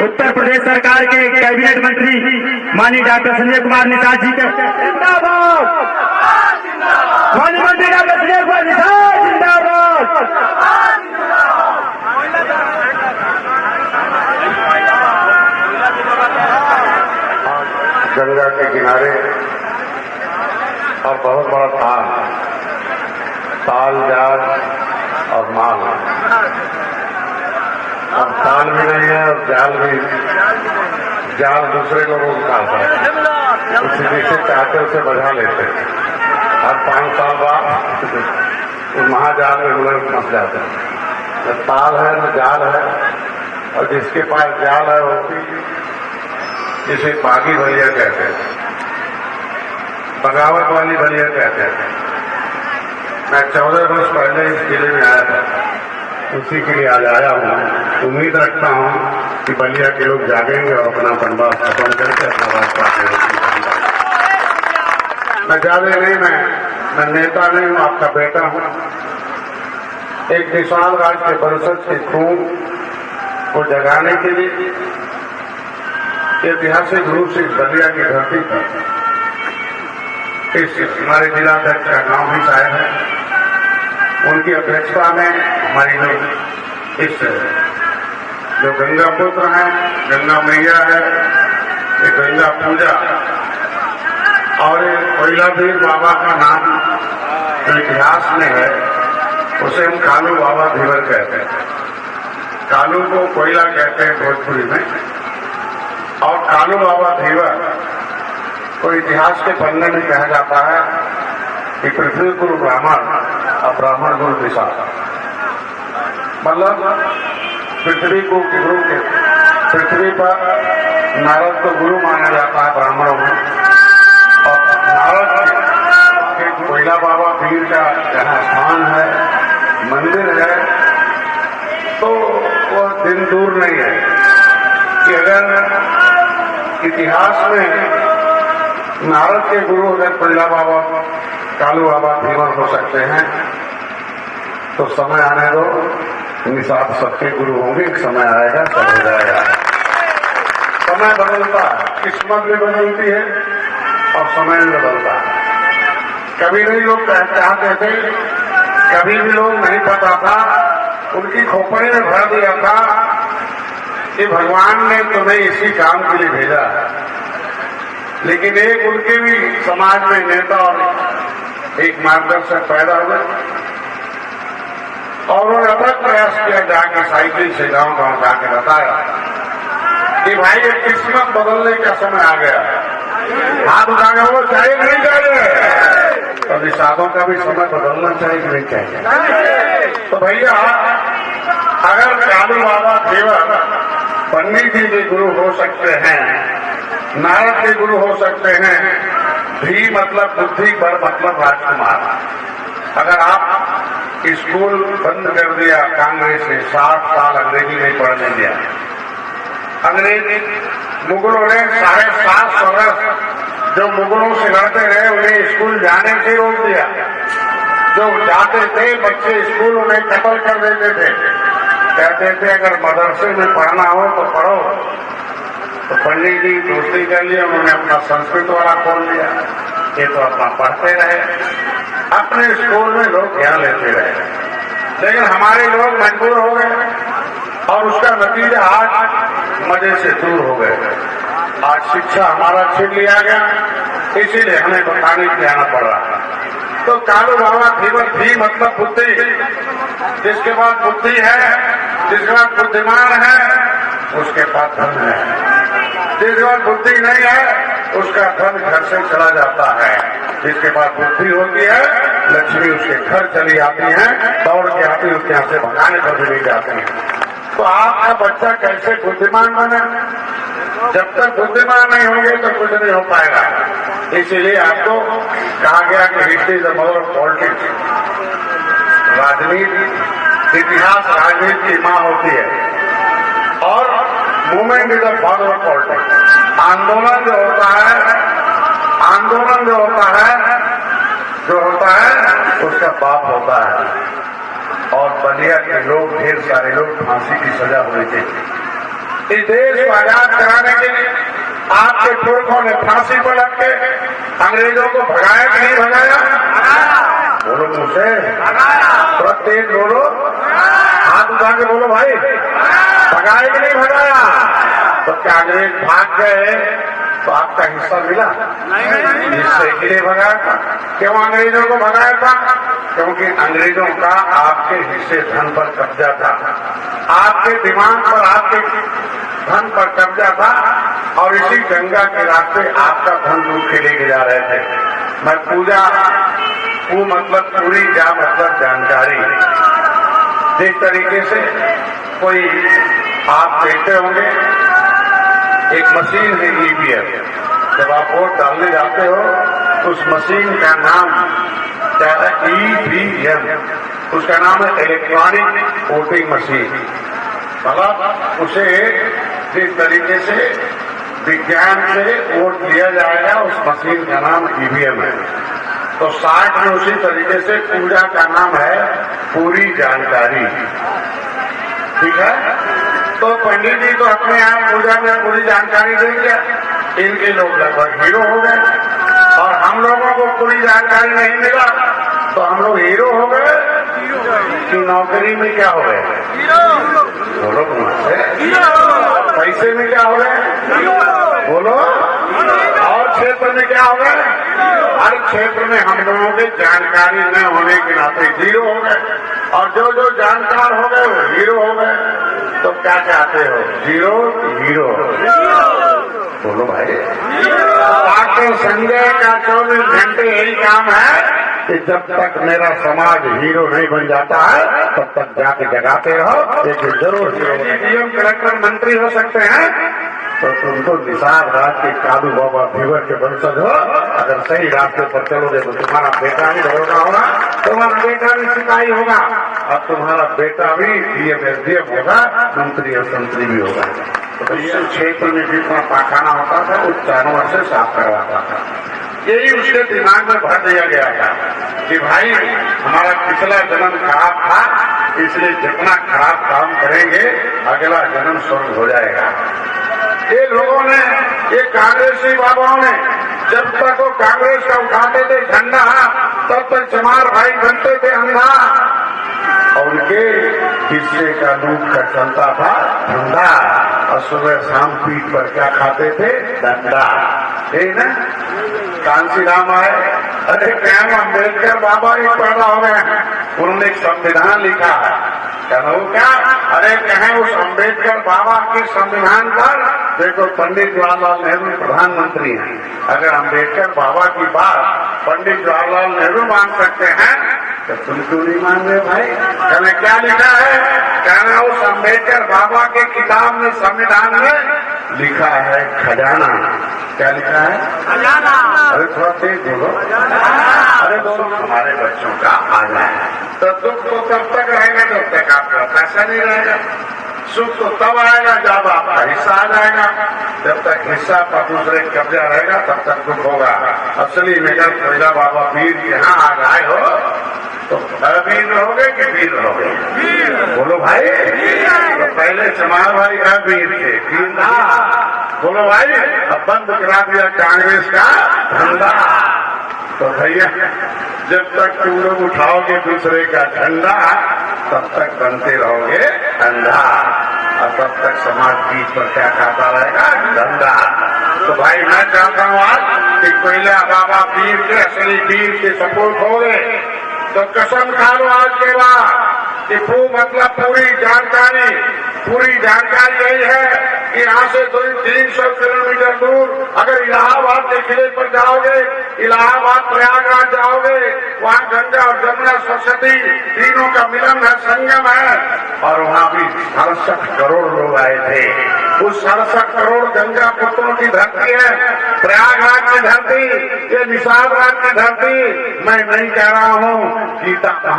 उत्तर प्रदेश सरकार के कैबिनेट मंत्री माननीय डॉक्टर संजय कुमार निषाद जी के जिंदाबाद। माननीय मंत्री डॉक्टर संजय कुमार निषाद जिंदाबाद। गंगा के किनारे और बहुत बड़ा ताल जाल और माल, अब ताल भी नहीं है और जाल दूसरे लोगों को खाता है, उसी जिसे चाहते उसे बजा लेते। हर 5 साल बाद उस महाजाल में लोग फंस जाते हैं। न ताल है न जाल है, और जिसके पास जाल है वो जिसे बागी बलिया कहते हैं, बगावत वाली बलिया कहते हैं। मैं 14 वर्ष पहले इस किले में आया था, उसी के लिए आज आया हूँ। उम्मीद रखता हूँ कि बलिया के लोग जागेंगे और अपना बनवास खत्म करके अपना वास पाते। मैं ज्यादा नहीं, मैं नेता नहीं हूँ, आपका बेटा हूँ। एक विशाल राज्य के परिषद के खून को जगाने के लिए ऐतिहासिक रूप से बलिया की धरती पर इस हमारे जिलाध्यक्ष का नाम भी शायद है, उनकी अध्यक्षता में हमारी लोग इस जो गंगा पुत्र है, गंगा मैया है, ये गंगा पूजा और कोयलावीर बाबा का नाम जो इतिहास में है उसे हम कालू बाबा धीवर कहते हैं। कालू को कोयला कहते हैं भोजपुरी में, और कालू बाबा धीवर को इतिहास के पन्ने में कहा जाता है कि पृथ्वी गुरु ब्राह्मण और ब्राह्मण गुरु दिशा, मतलब पृथ्वी को गुरु के, पृथ्वी पर नारद को गुरु माना जाता है ब्राह्मणों में, और नारद के कोयला बाबा पीर का जहाँ स्थान है, मंदिर है, तो वो दिन दूर नहीं है कि अगर इतिहास में नारद के गुरु अगर कोयला बाबा कालू बाबा धीवर हो सकते हैं, तो समय आने दो, निषाद सबके गुरु होंगे। एक समय आएगा, सब हो जाएगा। समय बदलता है, किस्मत भी बदलती है और समय भी बदलता है। कभी नहीं लोग चाहते थे, कभी भी लोग नहीं पता था, उनकी खोपड़ी में भर दिया था कि भगवान ने तुम्हें इसी काम के लिए भेजा है। लेकिन एक उनके भी समाज में नेता और एक मार्गदर्शक पैदा हुए, और उन्होंने अथक प्रयास किया, जाके साइकिल से गांव जाके बताया कि भाई ये किस्मत बदलने का समय आ गया। हाथ उठाने वो चाहिए नहीं चाहिए, तो निषादों का भी समय बदलना चाहिए कि नहीं चाहिए। तो भैया अगर कालू बाबा धीवर पंडित जी के गुरु हो सकते हैं, नारद के गुरु हो सकते हैं, धी मतलब बुद्धि, बर मतलब राजकुमार। अगर आप स्कूल बंद कर दिया कांग्रेस ने, 60 साल अंग्रेजी नहीं पढ़ने दिया, अंग्रेजी मुगलों ने 7.5 वर्ष जो मुगलों से लड़ते रहे उन्हें स्कूल जाने से रोक दिया। जो जाते थे बच्चे स्कूल उन्हें कत्ल कर देते थे, कहते थे अगर मदरसे में पढ़ना हो तो पढ़ो। तो पंडित जी दोस्ती कर लिए, उन्होंने अपना संस्कृत वाला खोल लिया, ये तो अपना पढ़ते रहे, अपने स्कूल में लोग ज्ञान लेते रहे। लेकिन हमारे लोग मजबूर हो गए और उसका नतीजा आज मजे से दूर हो गए। आज शिक्षा हमारा छीन लिया गया, इसीलिए हमें बताने के आना पड़ रहा है। तो कालू बाबा धीवर, धी मतलब बुद्धि, जिसके पास बुद्धि है, जिसके पास बुद्धिमान है, उसके पास धन है। जिसके पास बुद्धि नहीं है उसका धन घर से चला जाता है। जिसके पास बुद्धि होती है लक्ष्मी उसके घर चली आती है, दौड़ के आती है, उसके यहाँ से भगाने पर भी नहीं जाती है। तो आपका बच्चा कैसे बुद्धिमान बने? जब तक बुद्धिमान नहीं होंगे तो कुछ नहीं हो पाएगा। इसीलिए आपको कहा गया कि history is the mother of politics. राजनीति, इतिहास राजनीति की मां होती है, और movement is the father of politics. आंदोलन जो होता है उसका बाप होता है। और बलिया के लोग, ढेर सारे लोग फांसी की सजा हुए थे। इस देश को आजाद कराने के लिए आपके पुरखों ने फांसी पर लग के अंग्रेजों को भगाया कि नहीं भगाया? बोलो मुझसे, थोड़ा तेज बोलो, हाथ उठा के बोलो भाई, भगाया कि नहीं भगाया? तो क्या अंग्रेज भाग गए तो आपका हिस्सा मिला? हिस्से के लिए भगाया था। क्यों अंग्रेजों को भगाया था? क्योंकि अंग्रेजों का आपके हिस्से धन पर कब्जा था, आपके दिमाग पर, आपके धन पर कब्जा था, और इसी गंगा के रास्ते आपका धन लूट के लेके जा रहे थे। मैं पूजा, पू मतलब पूरी, जा मतलब जानकारी। जिस तरीके से कोई आप देखते होंगे एक मशीन है ईवीएम, जब आप वोट डालने जाते हो उस मशीन का नाम क्या है? ईवीएम। उसका नाम है इलेक्ट्रॉनिक वोटिंग मशीन। मतलब उसे जिस तरीके से विज्ञान से वोट लिया जाएगा उस मशीन का नाम ईवीएम है। तो 60 में उसी तरीके से पूजा का नाम है पूरी जानकारी। ठीक है? तो पंडित जी तो अपने आप पूजा में पूरी जानकारी दे दिया, इनके लोग लगभग हीरो हो गए, और हम लोगों को पूरी जानकारी नहीं मिला तो हम लोग हीरो हो गए कि नौकरी में क्या हो गए? बोलो पैसे में क्या हो गए? बोलो। और क्षेत्र में क्या हो गए? हर क्षेत्र में हम लोगों की जानकारी न होने के नाते जीरो हो गए, और जो जो जानकार हो गए वो हीरो हो गए। तो क्या चाहते हो, जीरो हीरो? बोलो भाई। डॉक्टर संजय का 24 घंटे यही काम है कि जब तक मेरा समाज हीरो नहीं बन जाता है तब तक जाके जगाते रहो, लेकिन जरूर डीएम कलेक्टर मंत्री हो सकते हैं तो तुमको निषाद राज के कालू बाबा फीवर के वंशज हो। अगर सही रास्ते पर चलोगे तो तुम्हारा बेटा भी दरोगा होगा, तुम्हारा बेटा भी सिपाही होगा, और तुम्हारा बेटा भी डीएम एसडीएम होगा, मंत्री और संतरी भी होगा। तो इस क्षेत्र में जितना पाखाना होता था उस जानवर से साफ करवाता था। यही उसके दिमाग में भर दिया गया था कि भाई हमारा पिछला जन्म खराब था, इसलिए जितना खराब काम करेंगे अगला जन्म स्वर्ग हो जाएगा। ये लोगों ने, ये कांग्रेसी बाबाओं ने, जब तक वो कांग्रेस का उठाते थे झंडा तब तक चमार भाई बनते थे अंधा, और उनके हिस्से का लूट का चलता था धंधा, और सुबह शाम पीठ पर क्या खाते थे? डंडा। ठीक ना? कांसी राम आए, अरे क्या अम्बेडकर बाबा ही पैदा हो गए, उन्होंने एक संविधान लिखा है। क्या? अरे कहें उस अम्बेडकर बाबा के संविधान पर देखो, पंडित जवाहरलाल नेहरू प्रधानमंत्री हैं। अगर अम्बेडकर बाबा की बात पंडित जवाहरलाल नेहरू मान सकते हैं तो तुम क्यों नहीं मान रहे भाई? कहने क्या लिखा है? कहना उस अम्बेडकर बाबा के किताब में, संविधान में लिखा है खजाना। क्या लिखा है? खजाना। अरे थोड़ा तेज बोलो। अरे दोनों हमारे बच्चों का आना है, तो दुख तो तब तक रहेगा जब तक आपका पैसा नहीं रहेगा। सुख तो तब आएगा जब आपका हिस्सा आ जाएगा। जब तक हिस्सा पर दूसरे कब्जा रहेगा तब तक दुख होगा। असली में जब कोयला बाबा पीर यहाँ आ गए हो तो अवीर रहोगे कि वीर रहोगे? बोलो भाई। तो पहले चमार भाई अवीर थे, वीर ना। बोलो भाई। अब बंद करा दिया कांग्रेस का धंधा। तो भैया जब तक तुम लोग उठाओगे दूसरे का झंडा तब तक बनते रहोगे अंधा, और तब तक समाज पीठ पर क्या खाता रहेगा? धंधा। तो भाई मैं चाहता हूँ आज कि कोयला बाबा पीर के, असली पीर के सपोर्ट हो गए तो कसम खा लो आज के बाद कि मतलब पूरी जानकारी यही है कि यहाँ से 300 किलोमीटर दूर अगर इलाहाबाद के किले पर जाओगे, इलाहाबाद प्रयागराज जाओगे, वहाँ गंगा और जमुना सरस्वती तीनों का मिलन है, संगम है, और वहाँ भी 67 करोड़ लोग आए थे। उस 67 करोड़ गंगा पुत्रों की धरती है, प्रयागराज की धरती, ये निषाद राज की धरती। मैं नहीं कह रहा हूँ गीता